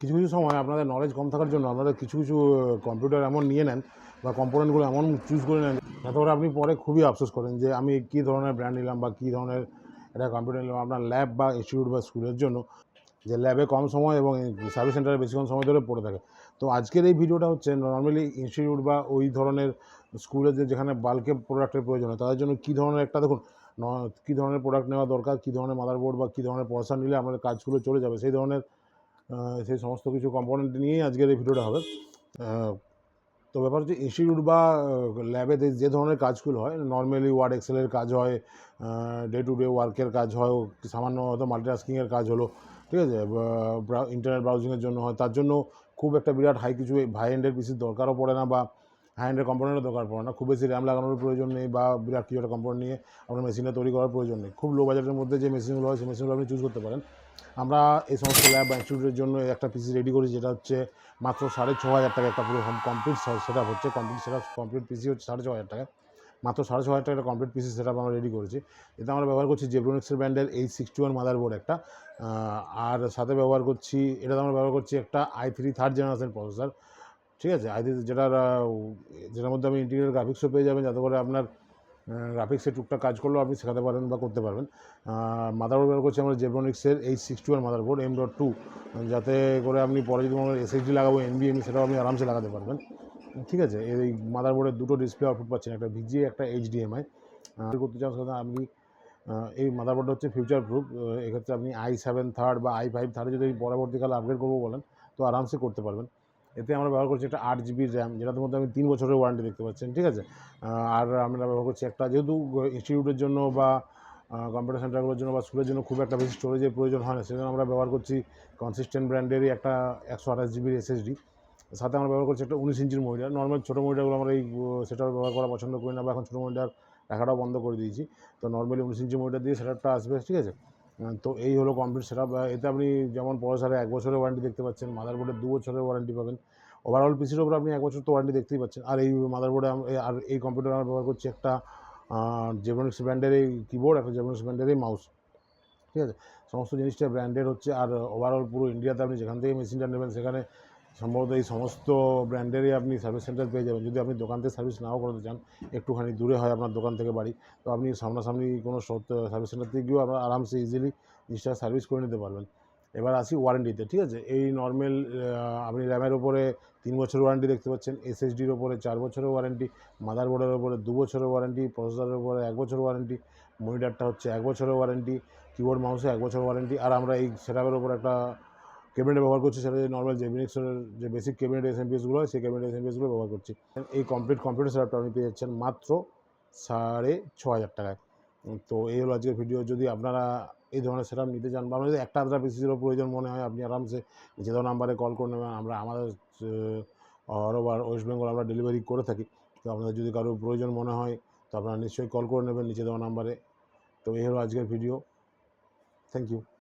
কিছু কিছু সময় আপনাদের নলেজ কম থাকার জন্য আপনারা কিছু কিছু কম্পিউটার এমন নিয়ে নেন বা কম্পোনেন্টগুলো এমন চুজ করে নেন যাতে করে আপনি পরে খুবই আফসোস করেন যে আমি কী ধরনের ব্র্যান্ড নিলাম বা কী ধরনের একটা কম্পিউটার নিলাম আপনার ল্যাব বা ইনস্টিটিউট বা স্কুলের জন্য, যে ল্যাবে কম সময় এবং সার্ভিস সেন্টারে বেশিক্ষণ সময় ধরে পড়ে থাকে। তো আজকের এই ভিডিওটা হচ্ছে নর্মালি ইনস্টিটিউট বা ওই ধরনের স্কুলে যেখানে বাল্কে প্রোডাক্টের প্রয়োজন হয় তাদের জন্য কী ধরনের একটা দেখুন কী ধরনের প্রোডাক্ট নেওয়া দরকার, কী ধরনের মাদারবোর্ড বা কী ধরনের প্রসেসর নিলে আমাদের কাজগুলো চলে যাবে, সেই ধরনের সেই সমস্ত কিছু কম্পোনেন্ট নিয়েই আজকের এই ভিডিওটা হবে। তো ব্যাপার হচ্ছে ইনস্টিটিউট বা ল্যাবে যে ধরনের কাজগুলো হয় নর্মালি ওয়ার্ড এক্সেলের কাজ হয়, ডে টু ডে ওয়ার্কের কাজ হয়, সামান্য হয়তো মাল্টিটাস্কিংয়ের কাজ হলো, ঠিক আছে, ইন্টারনেট ব্রাউজিংয়ের জন্য হয়, তার জন্য খুব একটা বিরাট কিছু হাই এন্ডের পিসির দরকারও পড়ে না বা হাই এন্ডের কম্পোনেন্টের দরকার পড়ে না, খুব বেশি র্যাম লাগানোর প্রয়োজন নেই বা বিরাট কিছু একটা কম্পোনেন্ট নিয়ে আপনার মেশিনে তৈরি করার প্রয়োজন নেই। খুব লো বাজেটের মধ্যে যে মেশিনগুলো হয় সেই মেশিনগুলো আপনি চুজ করতে পারেন। আমরা এই সমস্ত ল্যাব বা ইনস্টিটিউটের জন্য একটা পিসি রেডি করি যেটা হচ্ছে মাত্র 6,500 টাকা, একটা পুরো হোম কমপ্লিট সেট আপ হচ্ছে, কমপ্লিট পিসি হচ্ছে 6,500 টাকা, মাত্র 6,500 টাকা কমপ্লিট পিসি সেট আপ আমরা রেডি করেছি। এতে আমরা ব্যবহার করছি জেব্রনিক্সের ব্র্যান্ডের H61 মাদারবোর্ড একটা, আর সাথে ব্যবহার করছি এটাতে আমরা ব্যবহার করছি একটা i3 থার্ড জেনারেশন প্রসেসর, ঠিক আছে, i3 যেটার মধ্যে আপনি ইন্টিগ্রেটেড গ্রাফিক্সও পেয়ে যাবেন যাতে করে আপনার গ্রাফিক্সের টুকটাক কাজ করলেও আপনি শেখাতে পারেন বা করতে পারবেন। মাদারবোর্ড ব্যবহার করছি আমরা জেব্রনিক্সের H61 মাদারবোর্ড M.2, যাতে করে আপনি পরে যদি আমরা SSD লাগাবো NVMe সেটাও আপনি আরামসে লাগাতে পারবেন, ঠিক আছে। এই মাদারবোর্ডের দুটো ডিসপ্লে আউটপুট পাচ্ছেন, একটা VGA একটা HDMI করতে চান সেটা আপনি এই মাদারবোর্ডটা হচ্ছে ফিউচার প্রুফ। এক্ষেত্রে আপনি i7 থার্ড বা i5 থার্ডে যদি পরবর্তীকালে আপগ্রেড করবো বলেন তো আরামসে করতে পারবেন। এতে আমরা ব্যবহার করছি একটা 8 GB র্যাম যেটার মধ্যে আপনি 3 বছরের ওয়ারেন্টি দেখতে পাচ্ছেন, ঠিক আছে। আর আমরা ব্যবহার করছি একটা, যেহেতু ইনস্টিটিউটের জন্য বা কম্পিউটার সেন্টারগুলোর জন্য বা স্কুলের জন্য খুব একটা বেশি স্টোরেজের প্রয়োজন হয় না, সেজন্য আমরা ব্যবহার করছি কনসিস্টেন্ট ব্র্যান্ডেরই একটা 128 GB SSD। সাথে আমরা ব্যবহার করছি একটা 19 ইঞ্চির মনিটর। নর্মাল ছোটো মনিটরগুলো আমরা এই সেটআপে ব্যবহার করা পছন্দ করি না বা এখন ছোটো মনিটর রাখাটাও বন্ধ করে দিয়েছি। তো নর্মালি 19 ইঞ্চি মনিটর দিয়ে সেটআপটা আসবে, ঠিক আছে। তো এই হলো কমপ্লিট সেটআপ। এতে আপনি যেমন প্রসেসরে 1 বছরের ওয়ারেন্টি দেখতে পাচ্ছেন, মাদারবোর্ডের 2 বছরের ওয়ারেন্টি পাবেন। ওভারঅল পিসির উপর আপনি 1 বছর তো ওয়ারেন্টি দেখতেই পাচ্ছেন। আর এই মাদারবোর্ডে আর এই কম্পিউটারে আমরা ব্যবহার করছি একটা জেব্রনিক্স ব্র্যান্ডের এই কিবোর্ড, একটা জেব্রনিক্স ব্র্যান্ডের এই মাউস, ঠিক আছে। সমস্ত জিনিসটা ব্র্যান্ডেড হচ্ছে। আর ওভারঅল পুরো ইন্ডিয়াতে আপনি যেখান থেকে মেশিনটা নেবেন সেখানে সম্ভবত এই সমস্ত ব্র্যান্ডেরই আপনি সার্ভিস সেন্টার পেয়ে যাবেন। যদি আপনি দোকান থেকে সার্ভিস নাও করাতে চান, একটুখানি দূরে হয় আপনার দোকান থেকে বাড়ি, তো আপনি সামনাসামনি কোনো সার্ভিস সেন্টার থেকে গিয়েও আপনার আরামসে ইজিলি জিনিসটা সার্ভিস করে নিতে পারবেন। এবার আসি ওয়ারেন্টিতে, ঠিক আছে। এই নর্মাল আপনি র্যামের ওপরে 3 বছরের ওয়ারেন্টি দেখতে পাচ্ছেন, SSDর ওপরে 4 বছরের ওয়ারেন্টি, মাদারবোর্ডের ওপরে 2 বছরের ওয়ারেন্টি, প্রসেসরের ওপরে 1 বছর ওয়ারেন্টি, মনিটরটা হচ্ছে 1 বছরের ওয়ারেন্টি, কিবোর্ড মাউসে 1 বছর ওয়ারেন্টি। আর আমরা এই সেটআপের ওপর একটা ক্যাবিনেট ব্যবহার করছি, সেটা নর্মাল জেব্রনিক্সের যে বেসিক ক্যাবিনেট SMPSগুলো হয় সেই ক্যাবিনেট SMPSগুলো ব্যবহার করছি। এই কমপ্লিট কম্পিউটার সেটআপটা আপনি পেয়ে যাচ্ছেন মাত্র 6,500 টাকায়। তো এই হলো আজকের ভিডিও। যদি আপনারা এই ধরনের সেটআপ নিতে চান বা আপনার যদি একটা আধটা পিসিরও প্রয়োজন মনে হয়, আপনি আরামসে নিচে দেওয়া নাম্বারে কল করে নেবেন। আমাদের অল ওভার ওয়েস্ট বেঙ্গল আমরা ডেলিভারি করে থাকি। তো আপনাদের যদি কারোর প্রয়োজন মনে হয় তো আপনারা নিশ্চয়ই কল করে নেবেন নিচে দেওয়া নাম্বারে। তো এই হলো আজকের ভিডিও। Thank you.